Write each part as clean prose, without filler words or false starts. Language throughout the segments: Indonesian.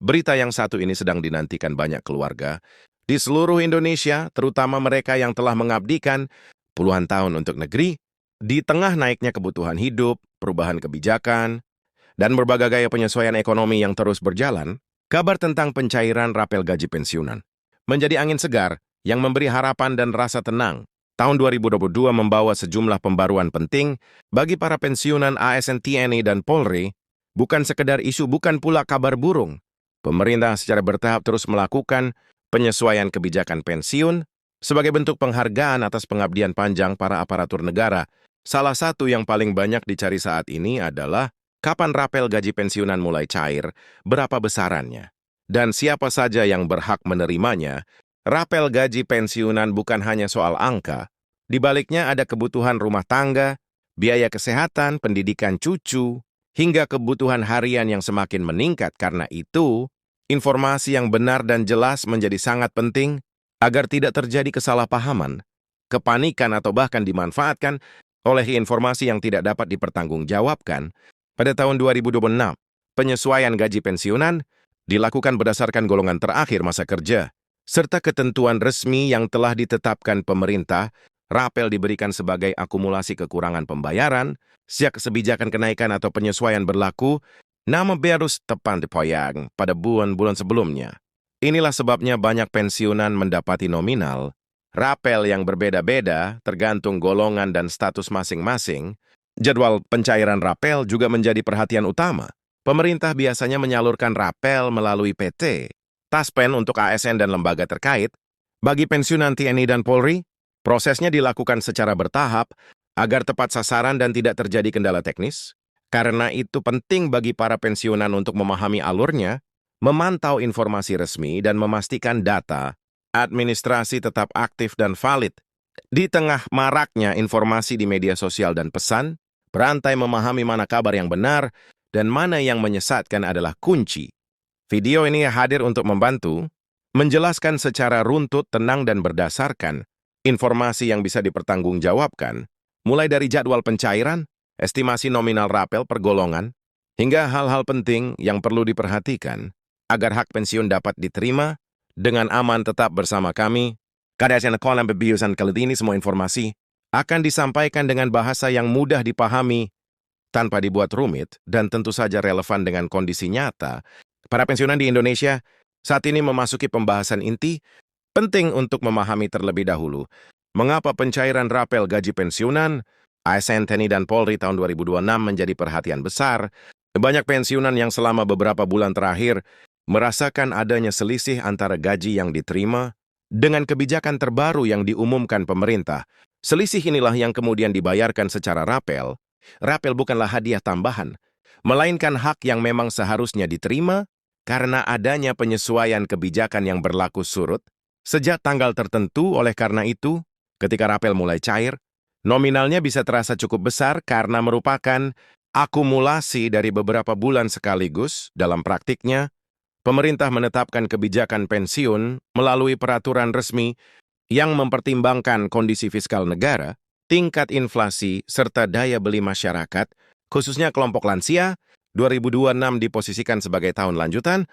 Berita yang satu ini sedang dinantikan banyak keluarga di seluruh Indonesia, terutama mereka yang telah mengabdikan puluhan tahun untuk negeri. Di tengah naiknya kebutuhan hidup, perubahan kebijakan, dan berbagai gaya penyesuaian ekonomi yang terus berjalan, kabar tentang pencairan rapel gaji pensiunan menjadi angin segar yang memberi harapan dan rasa tenang. Tahun 2022 membawa sejumlah pembaruan penting bagi para pensiunan ASN TNI dan Polri, bukan sekedar isu, bukan pula kabar burung. Pemerintah secara bertahap terus melakukan penyesuaian kebijakan pensiun sebagai bentuk penghargaan atas pengabdian panjang para aparatur negara. Salah satu yang paling banyak dicari saat ini adalah kapan rapel gaji pensiunan mulai cair, berapa besarannya, dan siapa saja yang berhak menerimanya. Rapel gaji pensiunan bukan hanya soal angka. Di baliknya ada kebutuhan rumah tangga, biaya kesehatan, pendidikan cucu, hingga kebutuhan harian yang semakin meningkat. Karena itu, informasi yang benar dan jelas menjadi sangat penting agar tidak terjadi kesalahpahaman, kepanikan, atau bahkan dimanfaatkan oleh informasi yang tidak dapat dipertanggungjawabkan. Pada tahun 2026, penyesuaian gaji pensiunan dilakukan berdasarkan golongan terakhir masa kerja, serta ketentuan resmi yang telah ditetapkan pemerintah. Rapel diberikan sebagai akumulasi kekurangan pembayaran, sejak kebijakan kenaikan atau penyesuaian berlaku, nama harus tepat dipoyang pada bulan-bulan sebelumnya. Inilah sebabnya banyak pensiunan mendapati nominal rapel yang berbeda-beda tergantung golongan dan status masing-masing. Jadwal pencairan rapel juga menjadi perhatian utama. Pemerintah biasanya menyalurkan rapel melalui PT, Taspen untuk ASN dan lembaga terkait. Bagi pensiunan TNI dan Polri, prosesnya dilakukan secara bertahap agar tepat sasaran dan tidak terjadi kendala teknis. Karena itu penting bagi para pensiunan untuk memahami alurnya, memantau informasi resmi, dan memastikan data administrasi tetap aktif dan valid. Di tengah maraknya informasi di media sosial dan pesan berantai, memahami mana kabar yang benar dan mana yang menyesatkan adalah kunci. Video ini hadir untuk membantu menjelaskan secara runtut, tenang, dan berdasarkan informasi yang bisa dipertanggungjawabkan, mulai dari jadwal pencairan, estimasi nominal rapel per golongan, hingga hal-hal penting yang perlu diperhatikan agar hak pensiun dapat diterima dengan aman. Tetap bersama kami. Kadang kolam bebiusan kali ini semua informasi akan disampaikan dengan bahasa yang mudah dipahami, tanpa dibuat rumit, dan tentu saja relevan dengan kondisi nyata. Para pensiunan di Indonesia saat ini memasuki pembahasan inti. Penting untuk memahami terlebih dahulu mengapa pencairan rapel gaji pensiunan ASN TNI dan Polri tahun 2026 menjadi perhatian besar. Banyak pensiunan yang selama beberapa bulan terakhir merasakan adanya selisih antara gaji yang diterima dengan kebijakan terbaru yang diumumkan pemerintah. Selisih inilah yang kemudian dibayarkan secara rapel. Rapel bukanlah hadiah tambahan, melainkan hak yang memang seharusnya diterima karena adanya penyesuaian kebijakan yang berlaku surut sejak tanggal tertentu. Oleh karena itu, ketika rapel mulai cair, nominalnya bisa terasa cukup besar karena merupakan akumulasi dari beberapa bulan sekaligus. Dalam praktiknya, pemerintah menetapkan kebijakan pensiun melalui peraturan resmi yang mempertimbangkan kondisi fiskal negara, tingkat inflasi, serta daya beli masyarakat, khususnya kelompok lansia. 2026 diposisikan sebagai tahun lanjutan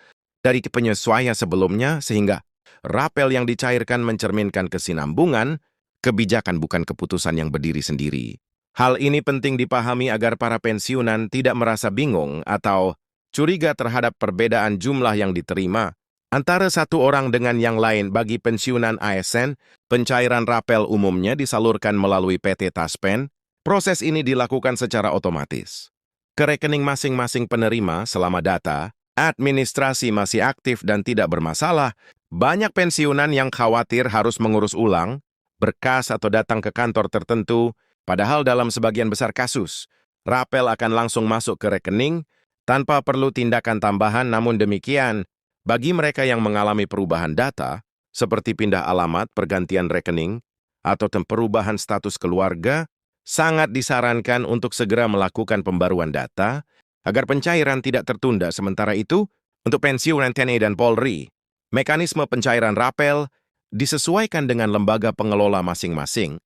dari penyesuaian sebelumnya, sehingga rapel yang dicairkan mencerminkan kesinambungan kebijakan, bukan keputusan yang berdiri sendiri. Hal ini penting dipahami agar para pensiunan tidak merasa bingung atau curiga terhadap perbedaan jumlah yang diterima antara satu orang dengan yang lain. Bagi pensiunan ASN, pencairan rapel umumnya disalurkan melalui PT Taspen. Proses ini dilakukan secara otomatis ke rekening masing-masing penerima selama data administrasi masih aktif dan tidak bermasalah. Banyak pensiunan yang khawatir harus mengurus ulang berkas atau datang ke kantor tertentu, padahal dalam sebagian besar kasus, rapel akan langsung masuk ke rekening tanpa perlu tindakan tambahan. Namun demikian, bagi mereka yang mengalami perubahan data, seperti pindah alamat, pergantian rekening, atau perubahan status keluarga, sangat disarankan untuk segera melakukan pembaruan data agar pencairan tidak tertunda. Sementara itu, untuk pensiunan TNI dan Polri, mekanisme pencairan rapel disesuaikan dengan lembaga pengelola masing-masing.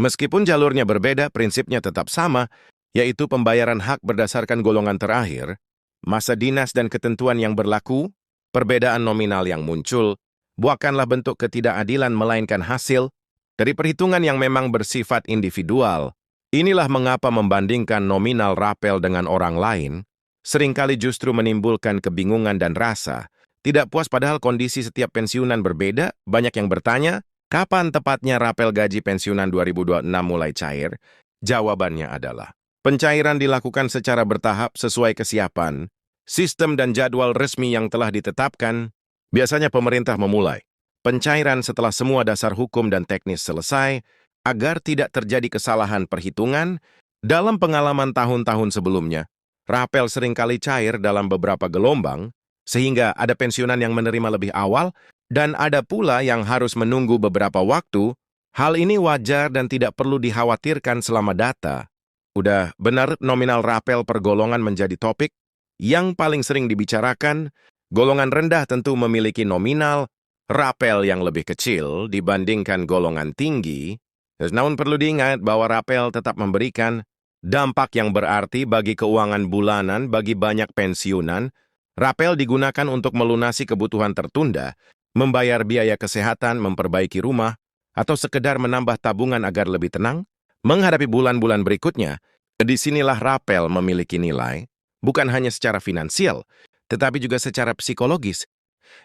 Meskipun jalurnya berbeda, prinsipnya tetap sama, yaitu pembayaran hak berdasarkan golongan terakhir, masa dinas, dan ketentuan yang berlaku. Perbedaan nominal yang muncul bukanlah bentuk ketidakadilan melainkan hasil dari perhitungan yang memang bersifat individual. Inilah mengapa membandingkan nominal Rapel dengan orang lain seringkali justru menimbulkan kebingungan dan rasa tidak puas padahal kondisi setiap pensiunan berbeda. Banyak yang bertanya, kapan tepatnya Rapel gaji pensiunan 2026 mulai cair? Jawabannya adalah, pencairan dilakukan secara bertahap sesuai kesiapan, sistem dan jadwal resmi yang telah ditetapkan. Biasanya pemerintah memulai pencairan setelah semua dasar hukum dan teknis selesai, agar tidak terjadi kesalahan perhitungan. Dalam pengalaman tahun-tahun sebelumnya, Rapel seringkali cair dalam beberapa gelombang, sehingga ada pensiunan yang menerima lebih awal, dan ada pula yang harus menunggu beberapa waktu. Hal ini wajar dan tidak perlu dikhawatirkan selama data. Udah benar nominal Rapel per golongan menjadi topik yang paling sering dibicarakan. Golongan rendah tentu memiliki nominal Rapel yang lebih kecil dibandingkan golongan tinggi. Namun perlu diingat bahwa Rapel tetap memberikan dampak yang berarti bagi keuangan bulanan bagi banyak pensiunan. Rapel digunakan untuk melunasi kebutuhan tertunda, membayar biaya kesehatan, memperbaiki rumah, atau sekedar menambah tabungan agar lebih tenang menghadapi bulan-bulan berikutnya. Disinilah Rapel memiliki nilai, bukan hanya secara finansial, tetapi juga secara psikologis.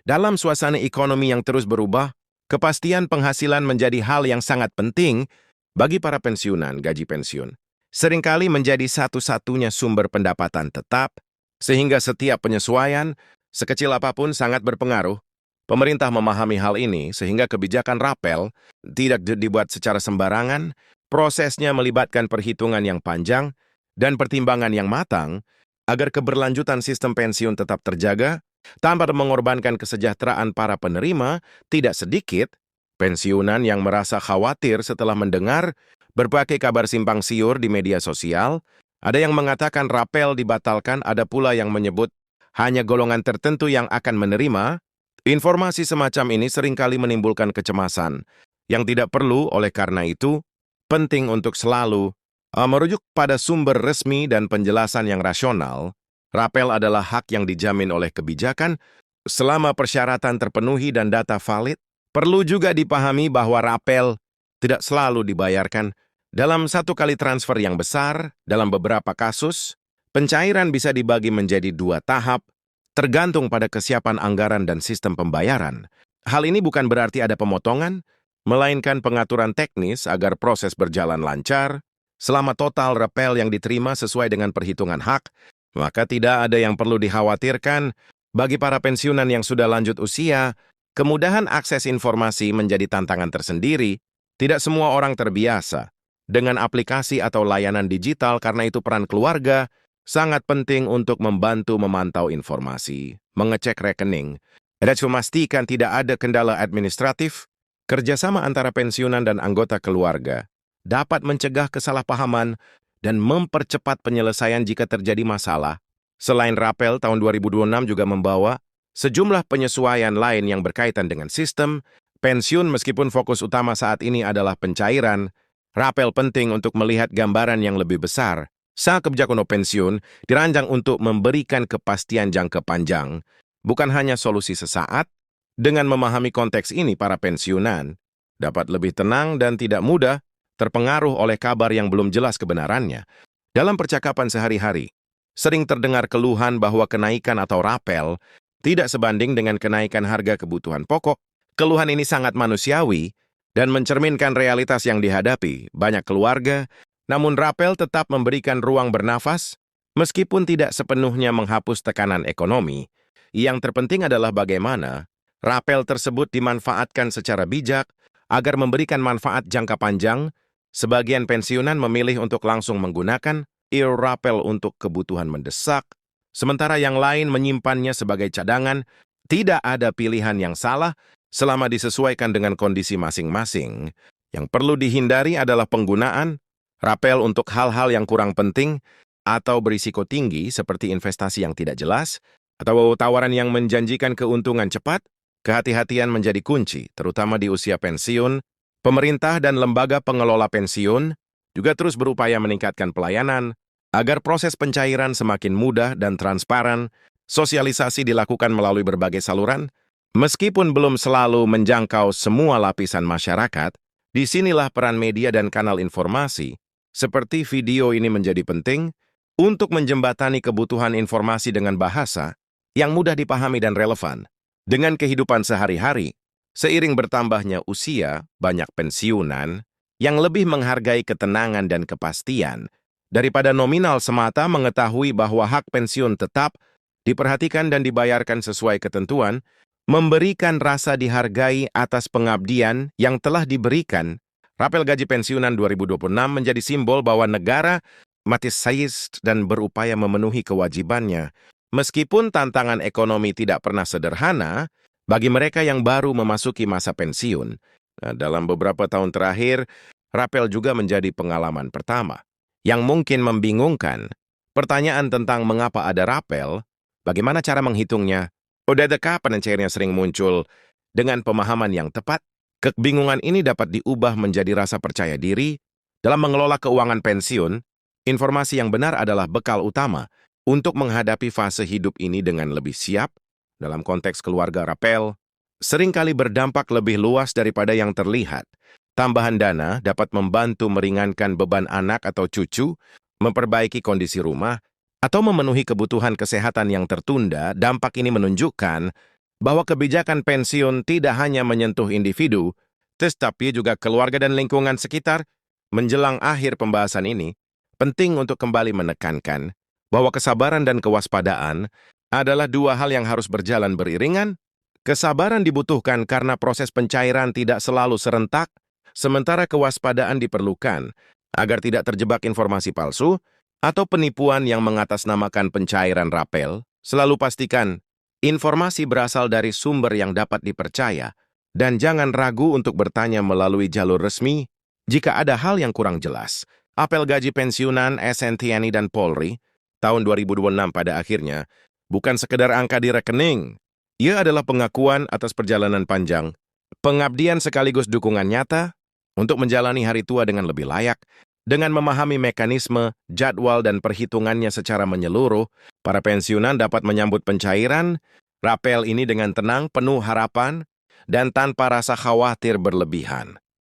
Dalam suasana ekonomi yang terus berubah, kepastian penghasilan menjadi hal yang sangat penting bagi para pensiunan. Gaji pensiun seringkali menjadi satu-satunya sumber pendapatan tetap, sehingga setiap penyesuaian, sekecil apapun, sangat berpengaruh. Pemerintah memahami hal ini sehingga kebijakan Rapel tidak dibuat secara sembarangan. Prosesnya melibatkan perhitungan yang panjang dan pertimbangan yang matang agar keberlanjutan sistem pensiun tetap terjaga tanpa mengorbankan kesejahteraan para penerima. Tidak sedikit pensiunan yang merasa khawatir setelah mendengar berbagai kabar simpang siur di media sosial. Ada yang mengatakan Rapel dibatalkan, ada pula yang menyebut hanya golongan tertentu yang akan menerima. Informasi semacam ini seringkali menimbulkan kecemasan yang tidak perlu. Oleh karena itu, penting untuk selalu merujuk pada sumber resmi dan penjelasan yang rasional. Rapel adalah hak yang dijamin oleh kebijakan selama persyaratan terpenuhi dan data valid. Perlu juga dipahami bahwa Rapel tidak selalu dibayarkan dalam satu kali transfer yang besar. Dalam beberapa kasus, pencairan bisa dibagi menjadi 2 tahap, tergantung pada kesiapan anggaran dan sistem pembayaran. Hal ini bukan berarti ada pemotongan, melainkan pengaturan teknis agar proses berjalan lancar. Selama total Rapel yang diterima sesuai dengan perhitungan hak, maka tidak ada yang perlu dikhawatirkan. Bagi para pensiunan yang sudah lanjut usia, kemudahan akses informasi menjadi tantangan tersendiri. Tidak semua orang terbiasa dengan aplikasi atau layanan digital, karena itu peran keluarga sangat penting untuk membantu memantau informasi, mengecek rekening, dan memastikan tidak ada kendala administratif. Kerjasama antara pensiunan dan anggota keluarga dapat mencegah kesalahpahaman dan mempercepat penyelesaian jika terjadi masalah. Selain Rapel, tahun 2026 juga membawa sejumlah penyesuaian lain yang berkaitan dengan sistem pensiun. Meskipun fokus utama saat ini adalah pencairan, Rapel penting untuk melihat gambaran yang lebih besar. Saat kebijakan pensiun dirancang untuk memberikan kepastian jangka panjang, bukan hanya solusi sesaat. Dengan memahami konteks ini, para pensiunan dapat lebih tenang dan tidak mudah terpengaruh oleh kabar yang belum jelas kebenarannya. Dalam percakapan sehari-hari, sering terdengar keluhan bahwa kenaikan atau Rapel tidak sebanding dengan kenaikan harga kebutuhan pokok. Keluhan ini sangat manusiawi dan mencerminkan realitas yang dihadapi banyak keluarga. Namun Rapel tetap memberikan ruang bernafas, meskipun tidak sepenuhnya menghapus tekanan ekonomi. Yang terpenting adalah bagaimana Rapel tersebut dimanfaatkan secara bijak agar memberikan manfaat jangka panjang. Sebagian pensiunan memilih untuk langsung menggunakan Rapel untuk kebutuhan mendesak, sementara yang lain menyimpannya sebagai cadangan. Tidak ada pilihan yang salah selama disesuaikan dengan kondisi masing-masing. Yang perlu dihindari adalah penggunaan Rapel untuk hal-hal yang kurang penting atau berisiko tinggi seperti investasi yang tidak jelas atau tawaran yang menjanjikan keuntungan cepat. Kehati-hatian menjadi kunci, terutama di usia pensiun. Pemerintah dan lembaga pengelola pensiun juga terus berupaya meningkatkan pelayanan agar proses pencairan semakin mudah dan transparan. Sosialisasi dilakukan melalui berbagai saluran, meskipun belum selalu menjangkau semua lapisan masyarakat. Disinilah peran media dan kanal informasi, seperti video ini menjadi penting untuk menjembatani kebutuhan informasi dengan bahasa yang mudah dipahami dan relevan dengan kehidupan sehari-hari. Seiring bertambahnya usia, banyak pensiunan yang lebih menghargai ketenangan dan kepastian daripada nominal semata. Mengetahui bahwa hak pensiun tetap diperhatikan dan dibayarkan sesuai ketentuan, memberikan rasa dihargai atas pengabdian yang telah diberikan. Rapel gaji pensiunan 2026 menjadi simbol bahwa negara mati sais dan berupaya memenuhi kewajibannya. Meskipun tantangan ekonomi tidak pernah sederhana bagi mereka yang baru memasuki masa pensiun. Nah, dalam beberapa tahun terakhir, rapel juga menjadi pengalaman pertama yang mungkin membingungkan. Pertanyaan tentang mengapa ada rapel, bagaimana cara menghitungnya, udahkah pencairannya sering muncul dengan pemahaman yang tepat. Kebingungan ini dapat diubah menjadi rasa percaya diri dalam mengelola keuangan pensiun. Informasi yang benar adalah bekal utama untuk menghadapi fase hidup ini dengan lebih siap. Dalam konteks keluarga, rapel seringkali berdampak lebih luas daripada yang terlihat. Tambahan dana dapat membantu meringankan beban anak atau cucu, memperbaiki kondisi rumah, atau memenuhi kebutuhan kesehatan yang tertunda. Dampak ini menunjukkan bahwa kebijakan pensiun tidak hanya menyentuh individu, tetapi juga keluarga dan lingkungan sekitar. Menjelang akhir pembahasan ini, penting untuk kembali menekankan bahwa kesabaran dan kewaspadaan adalah dua hal yang harus berjalan beriringan. Kesabaran dibutuhkan karena proses pencairan tidak selalu serentak, sementara kewaspadaan diperlukan agar tidak terjebak informasi palsu atau penipuan yang mengatasnamakan pencairan rapel. Selalu pastikan informasi berasal dari sumber yang dapat dipercaya, dan jangan ragu untuk bertanya melalui jalur resmi jika ada hal yang kurang jelas. Apel gaji pensiunan SNTNI dan Polri tahun 2026 pada akhirnya bukan sekedar angka di rekening. Ia adalah pengakuan atas perjalanan panjang, pengabdian sekaligus dukungan nyata untuk menjalani hari tua dengan lebih layak. Dengan memahami mekanisme, jadwal, dan perhitungannya secara menyeluruh, para pensiunan dapat menyambut pencairan rapel ini dengan tenang, penuh harapan, dan tanpa rasa khawatir berlebihan.